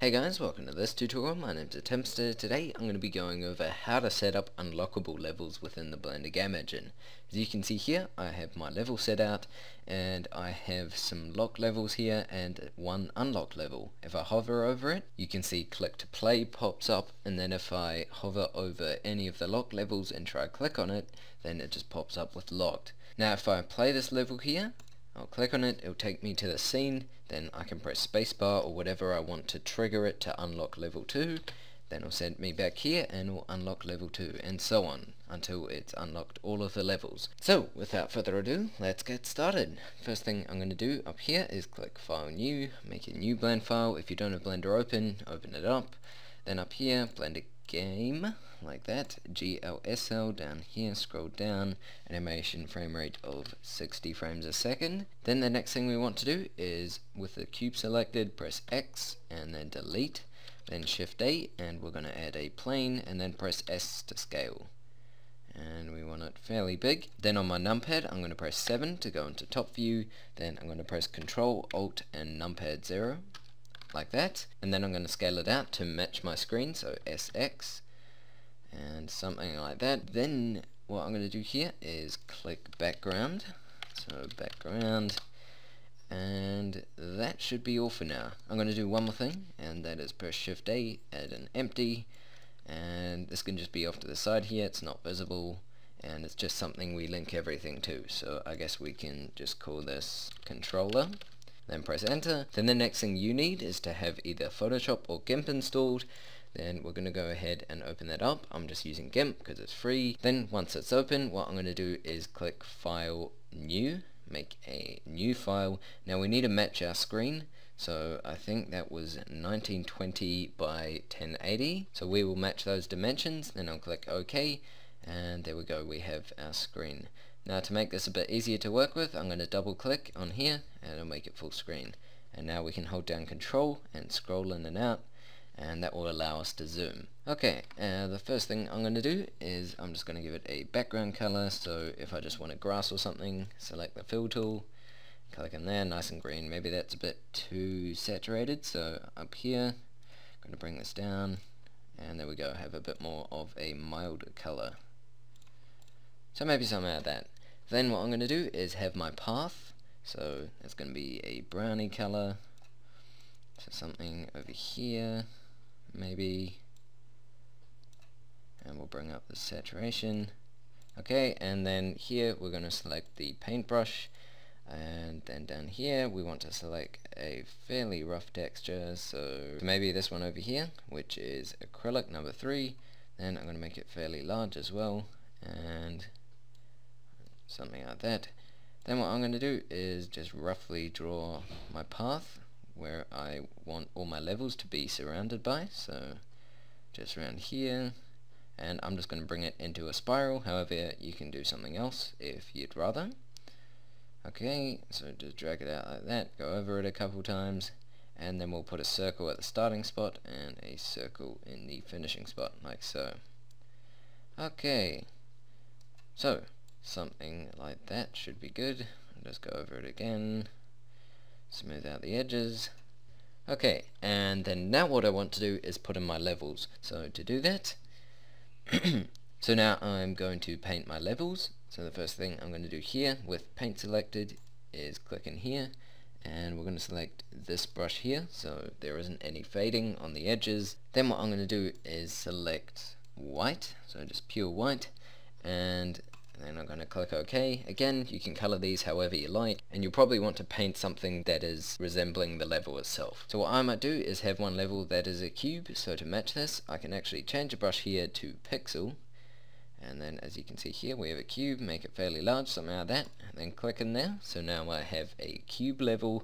Hey guys, welcome to this tutorial. My name's Attempster. Today I'm going to be going over how to set up unlockable levels within the Blender game engine. As you can see here, I have my level set out and I have some lock levels here and one unlock level. If I hover over it, you can see click to play pops up, and then if I hover over any of the lock levels and try click on it, then it just pops up with locked. Now if I play this level here, I'll click on it, it'll take me to the scene, then I can press spacebar or whatever I want to trigger it to unlock level 2, then it'll send me back here and it'll unlock level 2, and so on, until it's unlocked all of the levels. So, without further ado, let's get started. First thing I'm going to do up here is click File New, make a new blend file. If you don't have Blender open it up. Then up here, Blender Game, like that, GLSL down here, scroll down, animation frame rate of 60 frames a second. Then the next thing we want to do is, with the cube selected, press X and then delete, then Shift A, and we're going to add a plane and then press S to scale. And we want it fairly big. Then on my numpad I'm going to press 7 to go into top view, then I'm going to press Control, Alt and numpad 0. Like that, and then I'm going to scale it out to match my screen, so SX and something like that. Then what I'm going to do here is click background, so background, and that should be all for now. I'm going to do one more thing, and that is press Shift A, add an empty, and this can just be off to the side here, it's not visible, and it's just something we link everything to, so I guess we can just call this controller. Then press enter. Then the next thing you need is to have either Photoshop or GIMP installed. Then we're going to go ahead and open that up. I'm just using GIMP because it's free. Then once it's open, what I'm going to do is click File New, make a new file. Now we need to match our screen, so I think that was 1920 by 1080. So we will match those dimensions. Then I'll click OK, and there we go, we have our screen. Now to make this a bit easier to work with, I'm going to double click on here and it'll make it full screen. And now we can hold down Control and scroll in and out, and that will allow us to zoom. Okay, the first thing I'm going to do is I'm just going to give it a background color. So if I just want a grass or something, select the fill tool, click in there, nice and green. Maybe that's a bit too saturated, so up here I'm going to bring this down, and there we go, have a bit more of a milder color. So maybe something like that. Then what I'm going to do is have my path, so it's going to be a brownie color, so something over here maybe, and we'll bring up the saturation. Okay, and then here we're going to select the paintbrush, and then down here we want to select a fairly rough texture, so maybe this one over here, which is acrylic number 3. Then I'm going to make it fairly large as well, and something like that. Then what I'm going to do is just roughly draw my path where I want all my levels to be surrounded by, so just around here, and I'm just going to bring it into a spiral. However, you can do something else if you'd rather. Okay, so just drag it out like that, go over it a couple times, and then we'll put a circle at the starting spot and a circle in the finishing spot, like so. Okay, so something like that should be good. I'll just go over it again, smooth out the edges. Okay, and then now what I want to do is put in my levels. So to do that, so now I'm going to paint my levels. So the first thing I'm going to do here with paint selected is click in here, and we're going to select this brush here so there isn't any fading on the edges. Then what I'm going to do is select white, so just pure white, and then I'm going to click OK. Again, you can color these however you like, and you'll probably want to paint something that is resembling the level itself. So what I might do is have one level that is a cube, so to match this I can actually change the brush here to pixel, and then as you can see here we have a cube, make it fairly large, something like that, and then click in there. So now I have a cube level.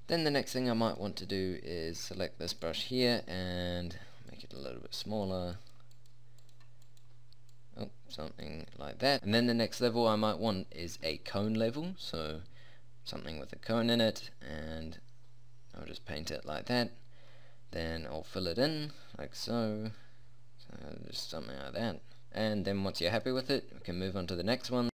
Then the next thing I might want to do is select this brush here and make it a little bit smaller. Oh, something like that. And then the next level I might want is a cone level, so something with a cone in it, and I'll just paint it like that. Then I'll fill it in like so, just something like that. And then once you're happy with it, we can move on to the next one.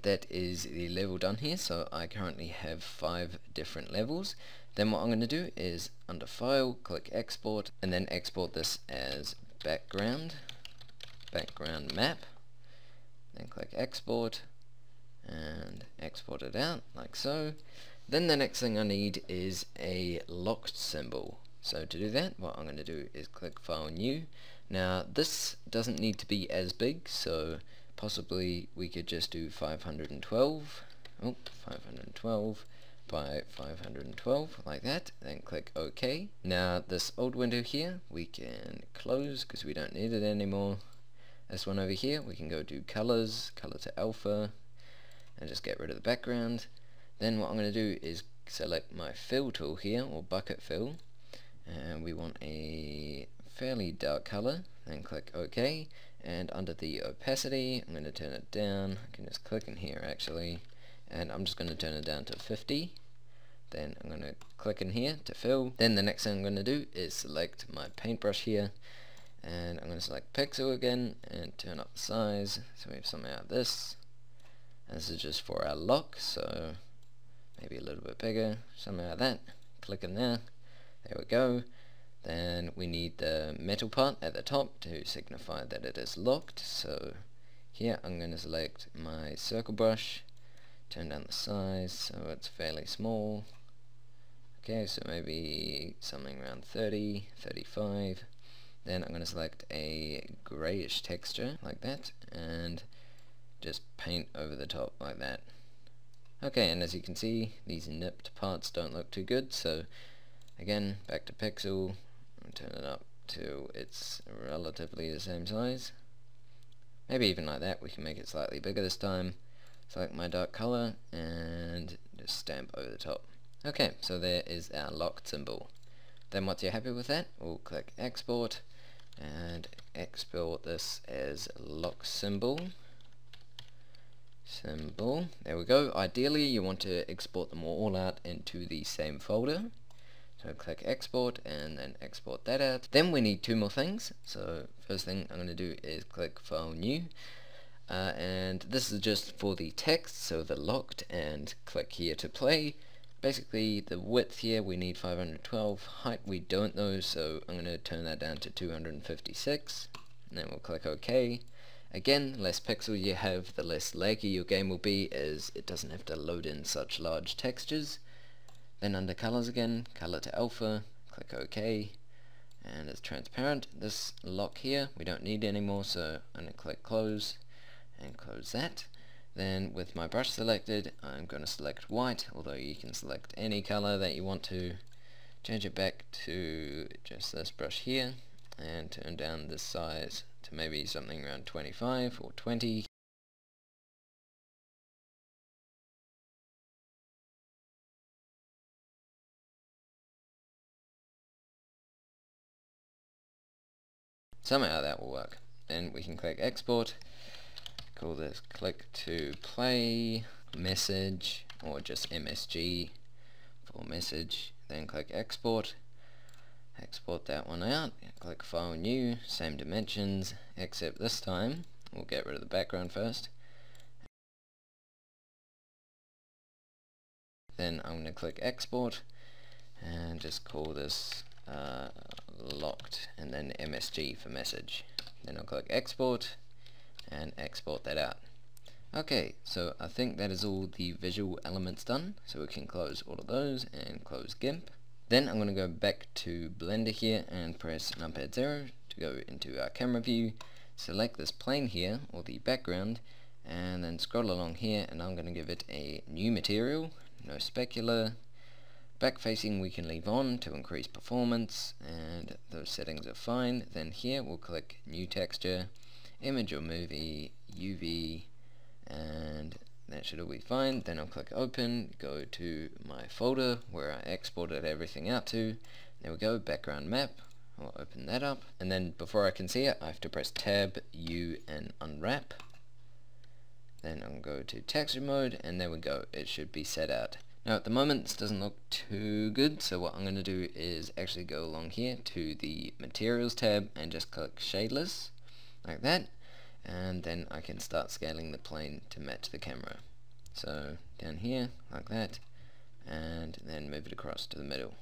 that is the level done here. So I currently have 5 different levels. Then what I'm going to do is under File, click Export, and then export this as background map. Then click Export and export it out like so. Then the next thing I need is a locked symbol. So to do that, what I'm going to do is click File, New. Now this doesn't need to be as big, so possibly we could just do 512 by 512 like that, then click OK. Now this old window here we can close because we don't need it anymore. This one over here we can go to colors, color to alpha, and just get rid of the background. Then what I'm going to do is select my fill tool here, or bucket fill, and we want a fairly dark color, then click OK. And under the opacity I'm going to turn it down. I can just click in here actually, and I'm just going to turn it down to 50. Then I'm going to click in here to fill. Then the next thing I'm going to do is select my paintbrush here, and I'm going to select pixel again and turn up the size so we have something like this. And this is just for our lock, so maybe a little bit bigger, something like that. Click in there, there we go. Then we need the metal part at the top to signify that it is locked. So here I'm going to select my circle brush, turn down the size so it's fairly small. Okay, so maybe something around 30, 35. Then I'm going to select a grayish texture like that and just paint over the top like that. Okay, and as you can see, these nipped parts don't look too good, so again, back to pixel, and turn it up to it's relatively the same size. Maybe even like that, we can make it slightly bigger this time. Select my dark color and just stamp over the top. Okay, so there is our locked symbol. Then once you're happy with that, we'll click export and export this as lock symbol. There we go. Ideally you want to export them all out into the same folder. So click export and then export that out. Then we need 2 more things. So first thing I'm going to do is click File, New. And this is just for the text, so the locked, and click here to play. Basically the width here we need 512, height we don't know, so I'm going to turn that down to 256, and then we'll click OK. Again, less pixel you have, the less laggy your game will be, as it doesn't have to load in such large textures. Then under colors again, color to alpha, click OK, and it's transparent. This lock here we don't need anymore, so I'm going to click close and close that. Then with my brush selected, I'm going to select white, although you can select any color that you want to. Change it back to just this brush here and turn down this size to maybe something around 25 or 20. Something like that will work. Then we can click export, call this click to play message, or just MSG for message, then click export. Export that one out, click File, New, same dimensions, except this time we'll get rid of the background first. Then I'm going to click export and just call this locked, and then MSG for message. Then I'll click export and export that out. Okay, so I think that is all the visual elements done, so we can close all of those and close GIMP. Then I'm going to go back to Blender here and press numpad 0 to go into our camera view, select this plane here, or the background, and then scroll along here, and I'm going to give it a new material, no specular. Back facing we can leave on to increase performance, and those settings are fine. Then here we'll click new texture, image or movie, UV, and that should all be fine. Then I'll click open, go to my folder where I exported everything out to. There we go, background map. I'll open that up, and then before I can see it I have to press tab, U, and unwrap. Then I'll go to texture mode, and there we go, it should be set out. Now at the moment this doesn't look too good, so what I'm going to do is actually go along here to the materials tab and just click shadeless like that, and then I can start scaling the plane to match the camera. So down here, like that, and then move it across to the middle.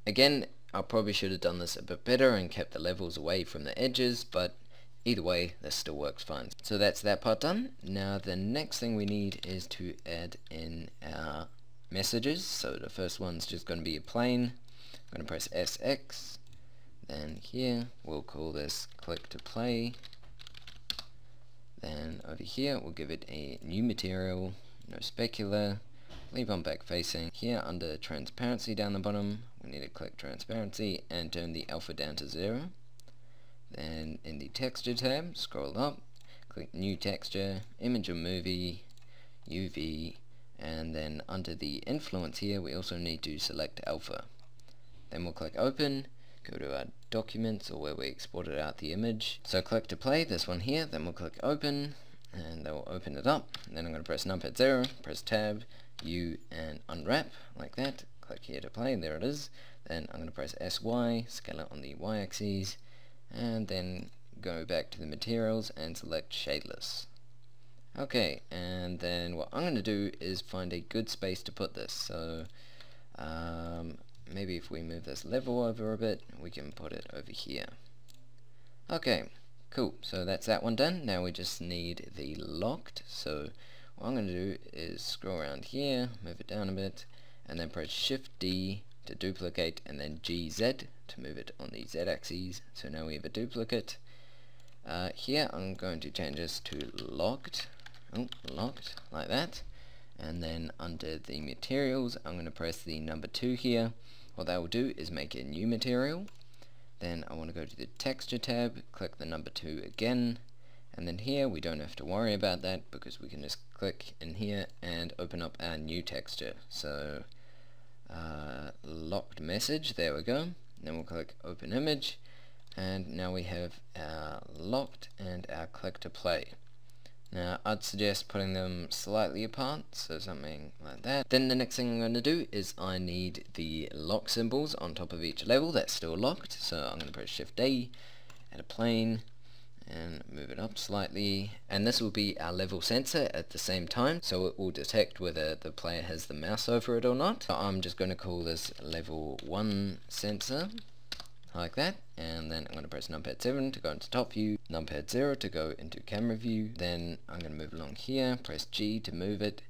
Again, I probably should have done this a bit better and kept the levels away from the edges, but either way, this still works fine. So that's that part done. Now the next thing we need is to add in our messages. So the first one's just going to be a plain. I'm going to press SX. Then here, we'll call this click to play. Then over here, we'll give it a new material, no specular, leave on back facing. Here under transparency down the bottom, we need to click transparency and turn the alpha down to 0. Then in the texture tab, scroll up, click new texture, image or movie, UV, and then under the influence here, we also need to select alpha. Then we'll click open, go to our documents or where we exported out the image. So click to play, this one here, then we'll click open, and that will open it up. And then I'm going to press numpad 0, press tab, U, and unwrap, like that. Click here to play, there it is. Then I'm going to press SY, scale it on the Y axis, and then go back to the materials and select shadeless. Okay, and then what I'm going to do is find a good space to put this. So maybe if we move this level over a bit, we can put it over here. Okay, cool, so that's that one done. Now we just need the locked. So what I'm going to do is scroll around here, move it down a bit, and then press Shift D to duplicate, and then GZ to move it on the Z axis. So now we have a duplicate. Here I'm going to change this to locked, locked, like that. And then under the materials, I'm going to press the number 2 here. What that will do is make a new material. Then I want to go to the texture tab, click the number 2 again, and then here we don't have to worry about that because we can just click in here and open up our new texture. So locked message, there we go. Then we'll click open image, and now we have our locked and our click to play. Now I'd suggest putting them slightly apart, so something like that. Then the next thing I'm going to do is I need the lock symbols on top of each level that's still locked. So I'm going to press Shift A, add a plane, and move it up slightly. And this will be our level sensor at the same time, so it will detect whether the player has the mouse over it or not. So I'm just going to call this level 1 sensor, like that, and then I'm going to press numpad 7 to go into top view, numpad 0 to go into camera view. Then I'm going to move along here, press G to move it,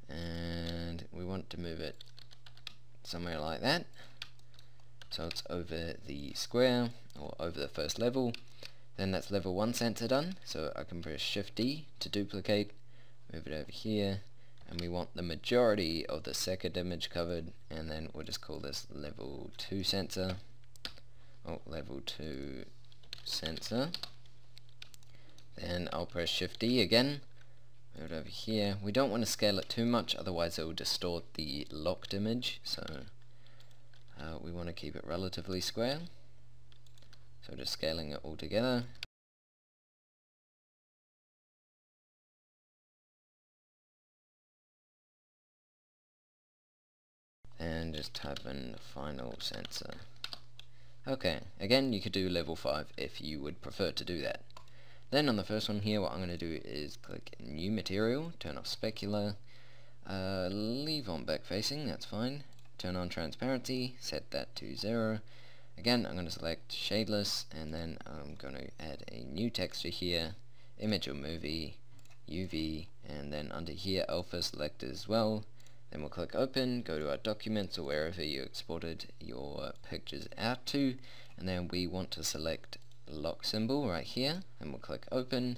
and we want to move it somewhere like that, so it's over the square or over the first level. Then that's level 1 sensor done, so I can press Shift D to duplicate, move it over here, and we want the majority of the second image covered, and then we'll just call this level 2 sensor. Level 2 sensor. Then I'll press Shift D again, move it over here. We don't want to scale it too much, otherwise it will distort the locked image, so we want to keep it relatively square. So just scaling it all together. And just type in final sensor. Okay, again you could do level 5 if you would prefer to do that. Then on the first one here, what I'm going to do is click new material, turn off specular, leave on back facing, that's fine, turn on transparency, set that to 0. Again I'm going to select shadeless, and then I'm going to add a new texture here, image or movie, UV, and then under here alpha select as well. Then we'll click open, go to our documents or wherever you exported your pictures out to, and then we want to select lock symbol right here, and we'll click open,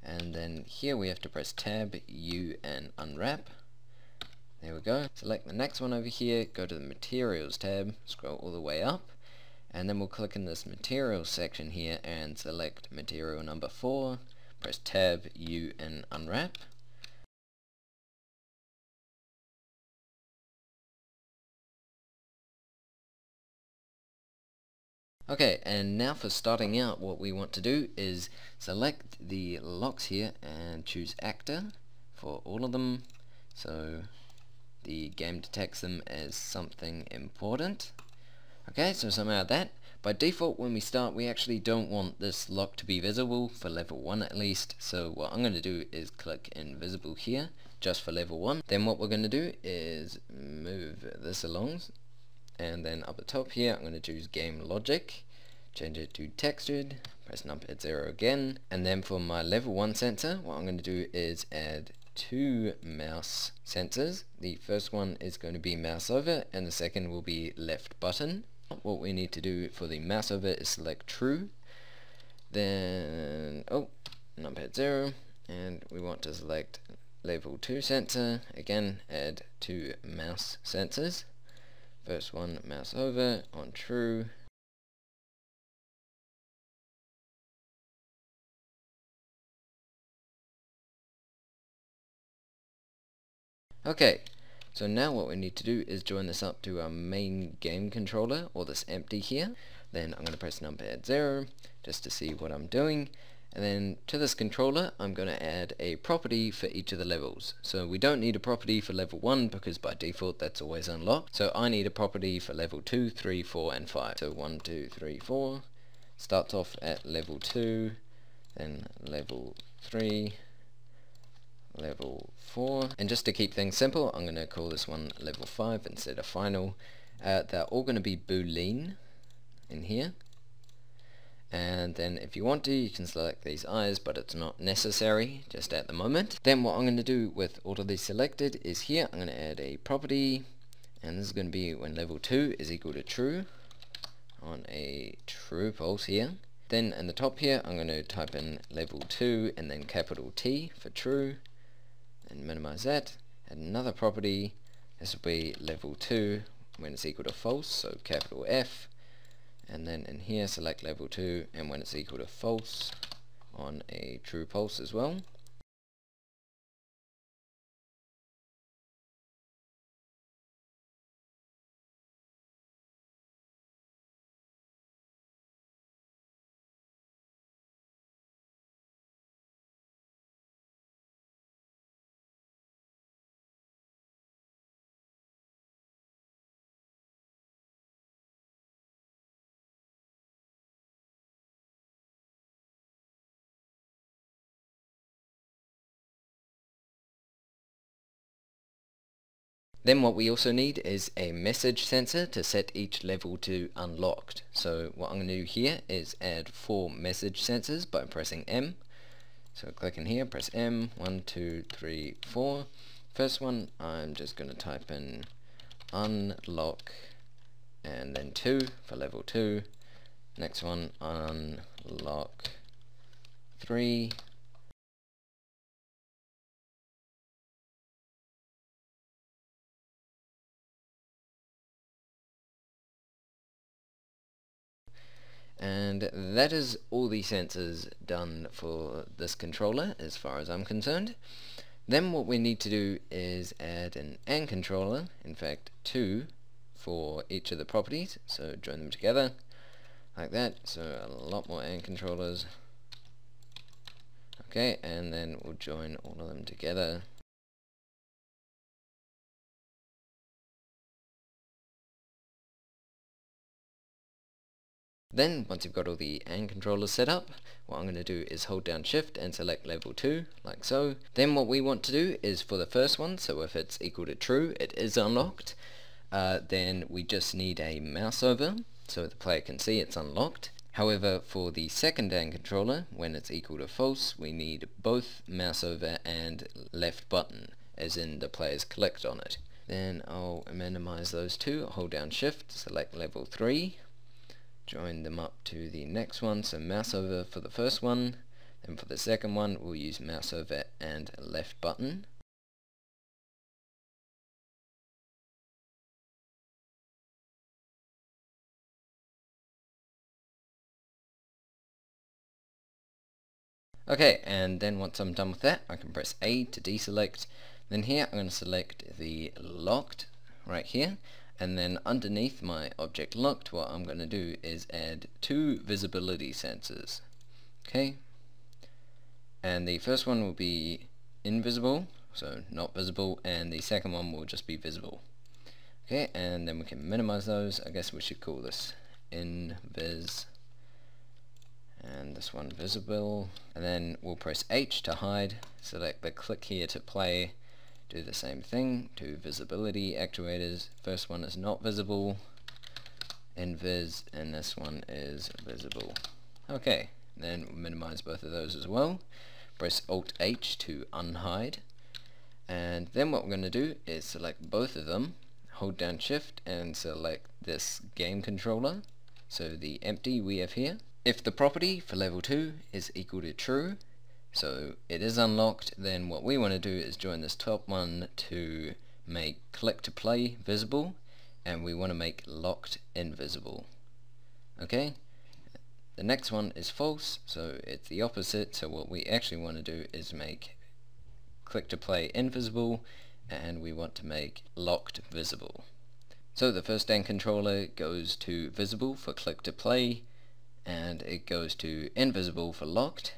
and then here we have to press tab, U, and unwrap. There we go. Select the next one over here, go to the materials tab, scroll all the way up, and then we'll click in this materials section here and select material number 4, press tab, U, and unwrap. Okay, and now for starting out, what we want to do is select the locks here and choose actor for all of them, so the game detects them as something important. Okay, so something like that. By default, when we start, we actually don't want this lock to be visible, for level 1 at least, so what I'm going to do is click invisible here just for level 1. Then what we're going to do is move this along, and then up the top here I'm going to choose game logic, change it to textured, press numpad 0 again, and then for my level 1 sensor what I'm going to do is add 2 mouse sensors. The first one is going to be mouse over and the second will be left button. What we need to do for the mouse over is select true, then numpad 0, and we want to select level 2 sensor, again add 2 mouse sensors. First one mouse over on true, okay, so now what we need to do is join this up to our main game controller, or this empty here. Then I'm going to press numpad 0 just to see what I'm doing, and then to this controller I'm going to add a property for each of the levels. So we don't need a property for level 1 because by default that's always unlocked. So I need a property for level 2, 3, 4 and 5. So 1, 2, 3, 4 starts off at level 2, then level 3, level 4, and just to keep things simple I'm going to call this one level 5 instead of final. They're all going to be boolean in here, and then if you want to you can select these eyes, but it's not necessary just at the moment. Then what I'm going to do with all of these selected is here I'm going to add a property, and this is going to be when level 2 is equal to true on a true pulse here. Then in the top here I'm going to type in level 2 and then capital T for true, and minimize that. Add another property, this will be level 2 when it's equal to false, so capital F, and then in here select level 2 and when it's equal to false on a true pulse as well. Then what we also need is a message sensor to set each level to unlocked. So what I'm going to do here is add 4 message sensors by pressing M. So click in here, press M, 1, 2, 3, 4. First one I'm just going to type in unlock and then 2 for level 2. Next one unlock 3. And that is all the sensors done for this controller as far as I'm concerned. Then what we need to do is add an AND controller, in fact 2 for each of the properties, so join them together like that, so a lot more AND controllers. Okay, and then we'll join all of them together. Then, once you've got all the AND controllers set up, what I'm going to do is hold down shift and select level 2, like so. Then what we want to do is for the first one, so if it's equal to true, it is unlocked. Then we just need a mouse over, so the player can see it's unlocked. However, for the second AND controller, when it's equal to false, we need both mouse over and left button, as in the player's clicked on it. Then I'll minimize those two, hold down shift, select level 3. Join them up to the next one, so mouse over for the first one, then for the second one we'll use mouse over and left button. Okay, and then once I'm done with that I can press A to deselect. Then here I'm going to select the locked right here, and then underneath my object locked what I'm going to do is add 2 visibility sensors. Okay, and the first one will be invisible, so not visible, and the second one will just be visible. Okay, and then we can minimize those. I guess we should call this invis, and this one visible, and then we'll press H to hide, select the click here to play, do the same thing to visibility actuators. First one is not visible, invis, and this one is visible. Okay, then minimize both of those as well. Press Alt H to unhide, and then what we're going to do is select both of them, hold down Shift and select this game controller, so the empty we have here. If the property for level 2 is equal to true, so it is unlocked, then what we want to do is join this top one to make click to play visible, and we want to make locked invisible. Okay, the next one is false, so it's the opposite, so what we actually want to do is make click to play invisible, and we want to make locked visible. So the first end controller goes to visible for click to play, and it goes to invisible for locked,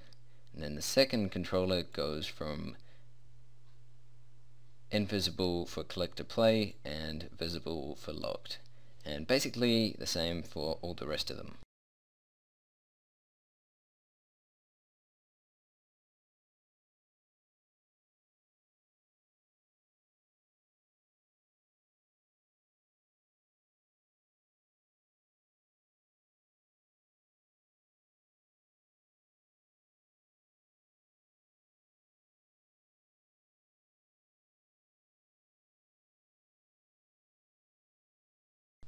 and then the second controller goes from invisible for click to play and visible for locked, and basically the same for all the rest of them.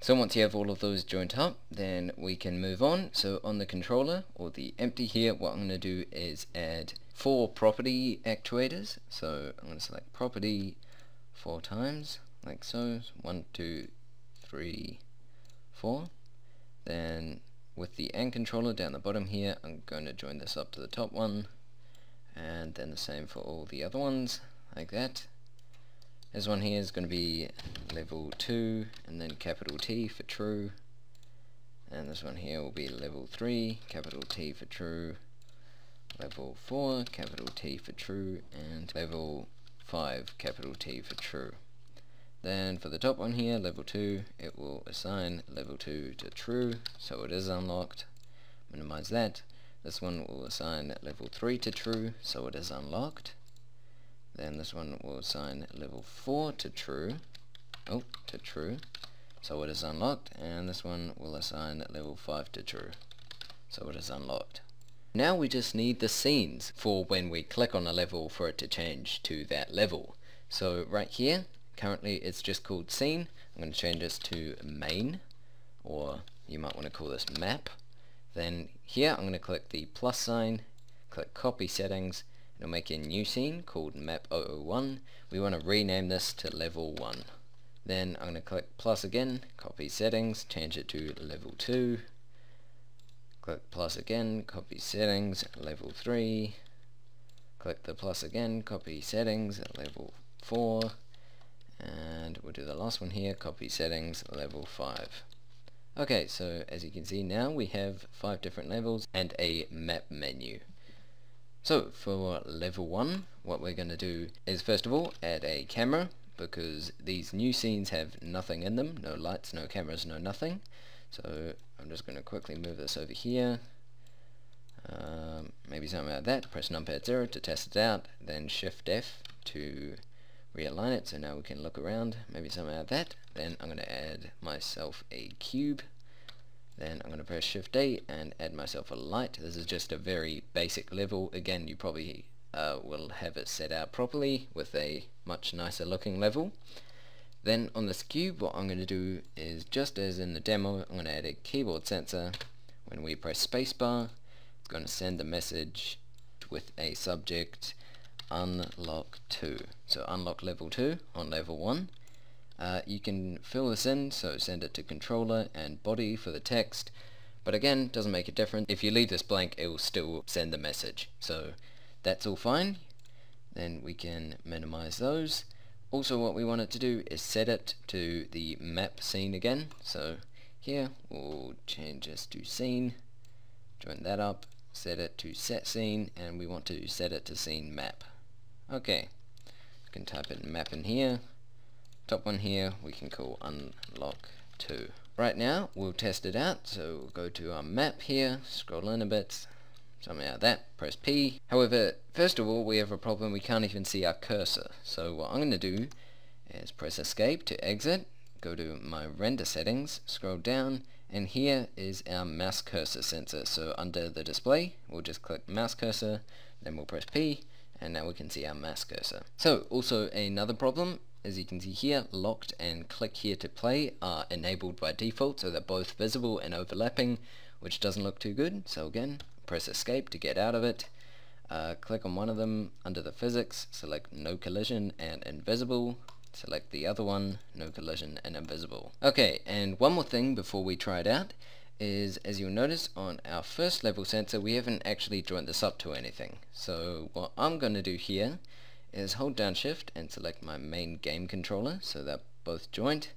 So once you have all of those joined up, then we can move on. So on the controller, or the empty here, what I'm going to do is add 4 property actuators. So I'm going to select property 4 times, like so, 1, 2, 3, 4. Then with the AND controller down the bottom here, I'm going to join this up to the top one, and then the same for all the other ones, like that. This one here is going to be level 2 and then capital T for true, and this one here will be level 3, capital T for true, level 4, capital T for true, and level 5, capital T for true. Then for the top one here, level 2, it will assign level 2 to true, so it is unlocked. Minimize that. This one will assign level 3 to true, so it is unlocked. Then this one will assign level 4 to true, so it is unlocked, and this one will assign level 5 to true, so it is unlocked. Now we just need the scenes for when we click on a level for it to change to that level. So right here, currently it's just called scene. I'm going to change this to main, or you might want to call this map. Then here I'm going to click the plus sign, click copy settings, it'll make a new scene called map 001. We want to rename this to level 1. Then I'm going to click plus again, copy settings, change it to level 2. Click plus again, copy settings, level 3. Click the plus again, copy settings, level 4. And we'll do the last one here, copy settings, level 5. Okay, so as you can see now we have 5 different levels and a map menu. So for level 1, what we're going to do is first of all add a camera, because these new scenes have nothing in them, no lights, no cameras, no nothing. So I'm just going to quickly move this over here, maybe something like that. Press numpad 0 to test it out, then shift F to realign it, so now we can look around, maybe something like that. Then I'm going to add myself a cube. Then I'm going to press Shift A and add myself a light. This is just a very basic level. Again, you probably will have it set out properly with a much nicer looking level. Then on this cube, what I'm going to do is, just as in the demo, I'm going to add a keyboard sensor. When we press spacebar, it's going to send a message with a subject unlock 2. So unlock level 2 on level 1. You can fill this in, so send it to controller and body for the text, but again, doesn't make a difference. If you leave this blank, it will still send the message, so that's all fine. Then we can minimize those. Also, what we want it to do is set it to the map scene again, so here we'll change this to scene, join that up, set it to set scene, and we want to set it to scene map. Okay, you can type in map in here. Top one here we can call unlock 2. Right now we'll test it out, so we'll go to our map here, scroll in a bit, something like that, press P. However, first of all, we have a problem, we can't even see our cursor. So what I'm going to do is press escape to exit, go to my render settings, scroll down, and here is our mouse cursor sensor. So under the display, we'll just click mouse cursor, then we'll press P, and now we can see our mouse cursor. So also another problem, as you can see here, locked and click here to play are enabled by default, so they're both visible and overlapping, which doesn't look too good. So again, press escape to get out of it. Click on one of them under the physics, select no collision and invisible. Select the other one, no collision and invisible. Okay, and one more thing before we try it out is, as you'll notice on our first level sensor, we haven't actually joined this up to anything. So what I'm going to do here is hold down shift and select my main game controller so they're both joined.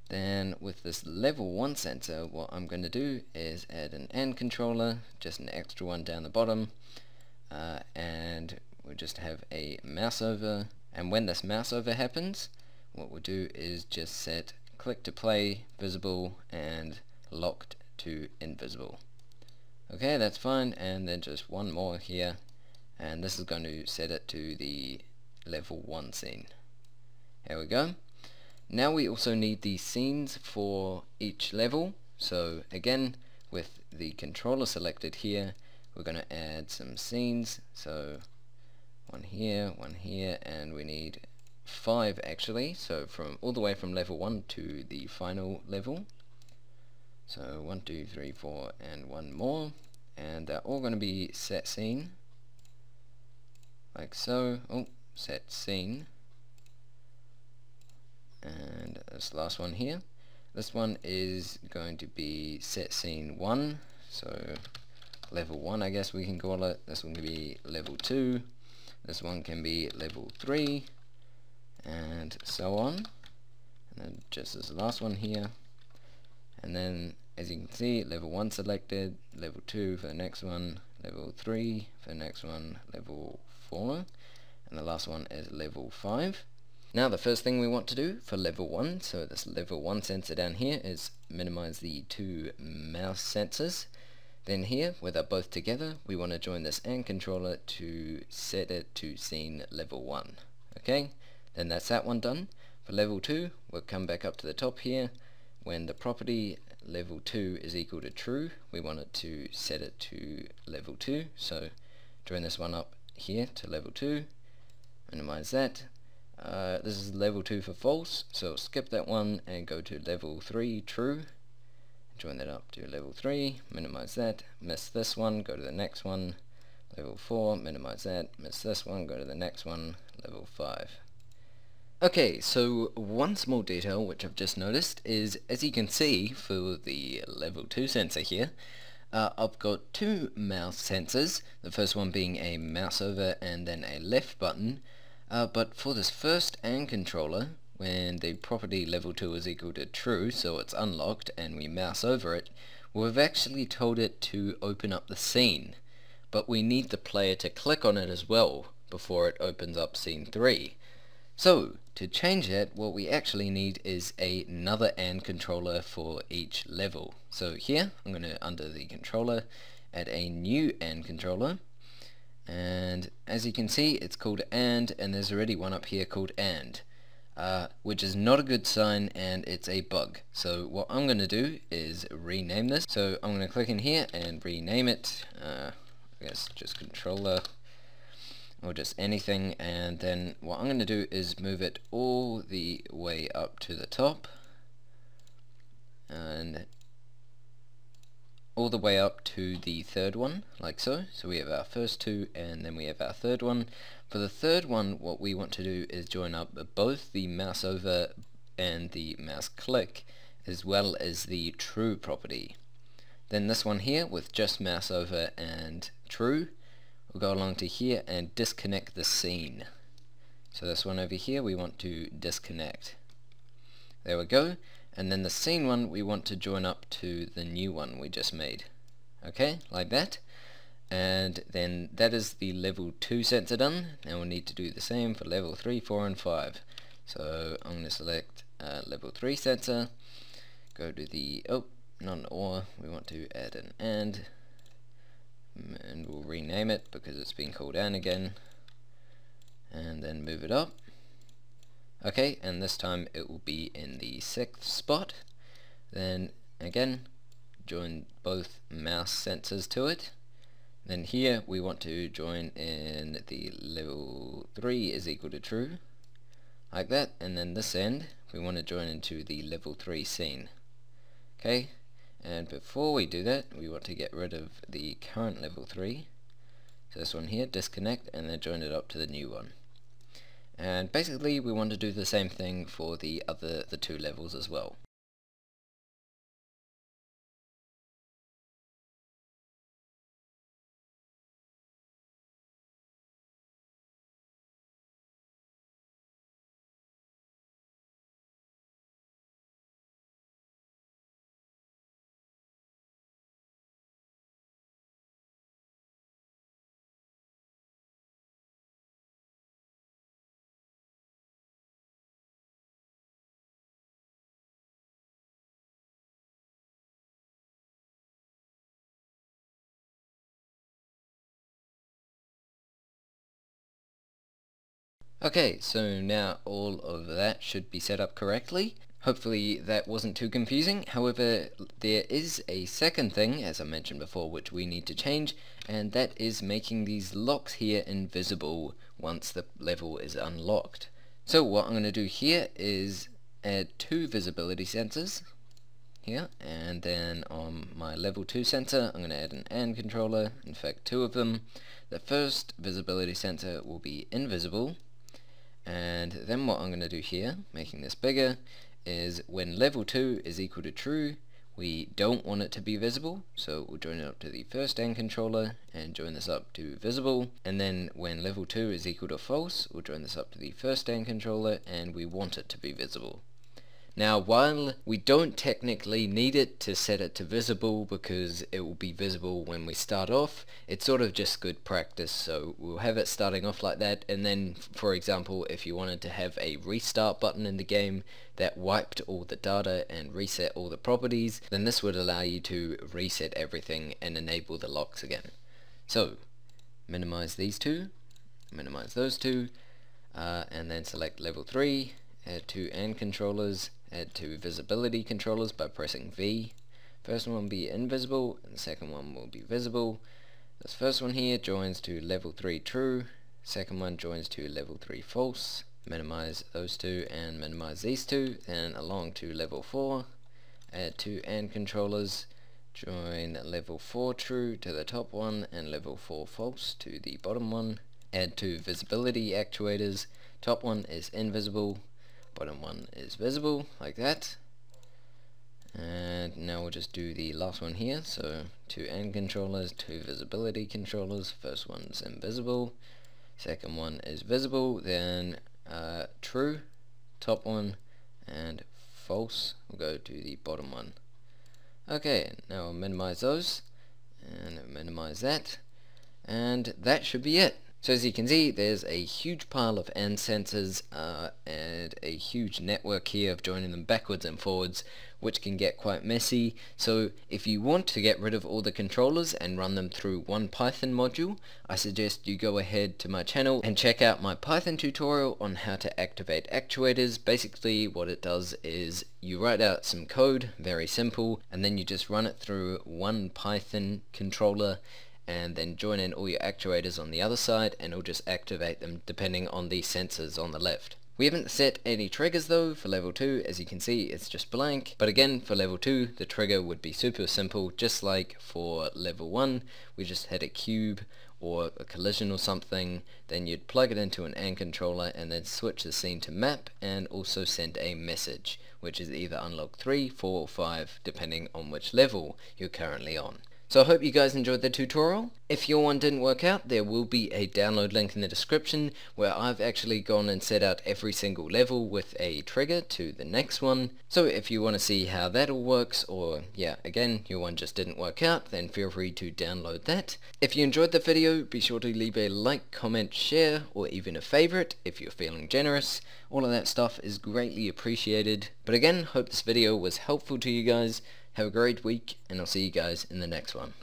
Then with this level 1 sensor, what I'm going to do is add an AND controller, just an extra one down the bottom, and we'll just have a mouse over. And when this mouse over happens, what we'll do is just set click to play, visible, and locked to invisible. Okay, that's fine, and then just one more here, and this is going to set it to the level 1 scene. Here we go. Now we also need the scenes for each level. So again, with the controller selected here, we're going to add some scenes. So one here, and we need 5 actually, so from all the way from level 1 to the final level. So 1, 2, 3, 4, and one more, and they're all going to be set scene, like so. Oh, set scene. And this last one here, this one is going to be set scene 1, so level 1 I guess we can call it. This one can be level 2, this one can be level 3, and so on. And then just this last one here, and then as you can see, level 1 selected, level 2 for the next one, level 3 for the next one, level 4, and the last one is level 5. Now the first thing we want to do for level 1, so this level 1 sensor down here, is minimize the 2 mouse sensors. Then here, where they're both together, we want to join this AND controller to set it to scene level 1. Okay, then that's that one done. For level 2, we'll come back up to the top here. When the property level 2 is equal to true, we want it to set it to level 2. So join this one up here to level 2, minimize that. This is level 2 for false, so skip that one and go to level 3 true. Join that up to level 3, minimize that, miss this one, go to the next one, level 4, minimize that, miss this one, go to the next one, level 5. Okay, so one small detail which I've just noticed is, as you can see for the level 2 sensor here, I've got 2 mouse sensors, the first one being a mouse over and then a left button. But for this first AND controller, when the property level 2 is equal to true, so it's unlocked, and we mouse over it, we've actually told it to open up the scene. But we need the player to click on it as well before it opens up scene 3. So, to change that, what we actually need is another AND controller for each level. So here, I'm going to, under the controller, add a new AND controller. And as you can see, it's called AND, and there's already one up here called AND, which is not a good sign, and it's a bug. So what I'm going to do is rename this. So I'm going to click in here and rename it, I guess just controller, or just anything, and then what I'm going to do is move it all the way up to the top, and all the way up to the third one, like so. So we have our first 2, and then we have our third one. For the third one, what we want to do is join up both the mouse over and the mouse click, as well as the true property. Then this one here, with just mouse over and true, we'll go along to here and disconnect the scene. So this one over here, we want to disconnect. There we go. And then the scene one, we want to join up to the new one we just made. Okay, like that. And then that is the level 2 sensor done. Now we'll need to do the same for level 3, 4, and 5. So I'm going to select level 3 sensor, go to the, not an OR, we want to add an AND, and we'll rename it because it's been called down again, and then move it up. Okay, and this time it will be in the 6th spot. Then again, join both mouse sensors to it. Then here we want to join in the level 3 is equal to true, like that, and then this end we want to join into the level 3 scene. Okay, and before we do that, we want to get rid of the current level 3. So this one here, disconnect, and then join it up to the new one. And basically we want to do the same thing for the 2 levels as well. Okay, so now all of that should be set up correctly. Hopefully that wasn't too confusing. However, there is a second thing, as I mentioned before, which we need to change, and that is making these locks here invisible once the level is unlocked. So what I'm going to do here is add 2 visibility sensors here, and then on my level 2 sensor I'm going to add an AND controller, in fact 2 of them. The first visibility sensor will be invisible, and then what I'm going to do here, making this bigger, is when level 2 is equal to true, we don't want it to be visible, so we'll join it up to the first AND controller and join this up to visible. And then when level 2 is equal to false, we'll join this up to the first AND controller and we want it to be visible. Now, while we don't technically need it to set it to visible because it will be visible when we start off, it's sort of just good practice, so we'll have it starting off like that, and then, for example, if you wanted to have a restart button in the game that wiped all the data and reset all the properties, then this would allow you to reset everything and enable the locks again. So, minimize these 2, minimize those 2, and then select level 3, add 2 AND controllers, add 2 visibility controllers by pressing V. First one will be invisible and the second one will be visible. This first one here joins to level 3 true, second one joins to level 3 false. Minimize those 2 and minimize these 2, then along to level 4, add 2 AND controllers, join level 4 true to the top one and level 4 false to the bottom one. Add 2 visibility actuators, top one is invisible, bottom one is visible, like that. And now we'll just do the last one here, so 2 AND controllers, 2 visibility controllers, first one's invisible, second one is visible, then true, top one, and false, we'll go to the bottom one. Okay, now I'll minimize those, and minimize that, and that should be it. So as you can see, there's a huge pile of AND sensors and a huge network here of joining them backwards and forwards, which can get quite messy. So if you want to get rid of all the controllers and run them through one Python module, I suggest you go ahead to my channel and check out my Python tutorial on how to activate actuators. Basically what it does is you write out some code, very simple, and then you just run it through one Python controller and then join in all your actuators on the other side, and it'll just activate them depending on the sensors on the left. We haven't set any triggers though for level 2, as you can see it's just blank, but again for level 2 the trigger would be super simple, just like for level 1 we just had a cube or a collision or something, then you'd plug it into an AND controller and then switch the scene to map and also send a message, which is either unlock 3, 4 or 5 depending on which level you're currently on. So I hope you guys enjoyed the tutorial. If your one didn't work out, there will be a download link in the description where I've actually gone and set out every single level with a trigger to the next one. So if you want to see how that all works, or yeah, again, your one just didn't work out, then feel free to download that. If you enjoyed the video, be sure to leave a like, comment, share, or even a favorite if you're feeling generous. All of that stuff is greatly appreciated. But again, hope this video was helpful to you guys. Have a great week, and I'll see you guys in the next one.